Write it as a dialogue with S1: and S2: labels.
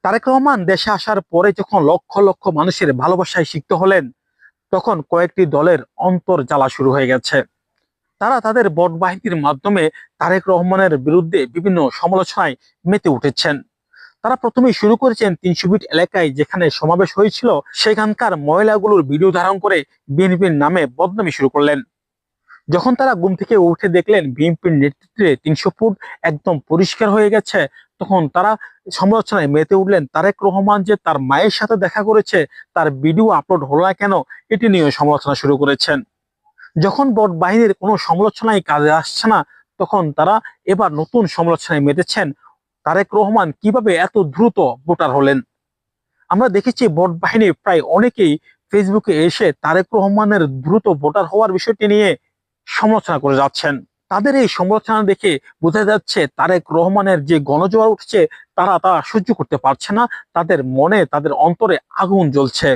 S1: তারেক রহমান দেশে আসার পরে যখন লক্ষ লক্ষ মানুষের ভালোবাসায় সিক্ত হলেন, তখন কয়েকটি দলের অন্তর জ্বালা শুরু হয়ে গেছে। তারা তাদের ভোট বাহিনীর মাধ্যমে তারেক রহমানের বিরুদ্ধে বিভিন্ন সমালোচনায় মেতে উঠেছেন। তারা প্রথমেই শুরু করেছেন ৩০০ ফিট এলাকায় যেখানে সমাবেশ হয়েছিল সেখানকার মহিলাগুলোর ভিডিও ধারণ করে বিএনপির নামে বদনামি শুরু করলেন। যখন তারা ঘুম থেকে উঠে দেখলেন বিএনপির নেতৃত্বে ৩০০ ফুট একদম পরিষ্কার হয়ে গেছে, তখন তারা সমালোচনায় মেতে উঠলেন। তারেক রহমান যে তার মায়ের সাথে দেখা করেছে, তার ভিডিও আপলোড হলো না কেন, এটি নিয়ে সমালোচনা শুরু করেছেন। যখন ভোট বাহিনীর কোনো সমালোচনায় কাজে আসছে না, তখন তারা এবার নতুন সমালোচনায় মেতেছেন। তারেক রহমান কিভাবে এত দ্রুত ভোটার হলেন? আমরা দেখেছি ভোট বাহিনী প্রায় অনেকেই ফেসবুকে এসে তারেক রহমানের দ্রুত ভোটার হওয়ার বিষয়টি নিয়ে সমালোচনা করে যাচ্ছেন। তাদের এই সমালোচনা দেখে বোঝা যাচ্ছে তারেক রহমানের যে গণজোয়ার উঠছে, তারা তা সহ্য করতে পারছে না। তাদের মনে, তাদের অন্তরে আগুন জ্বলছে।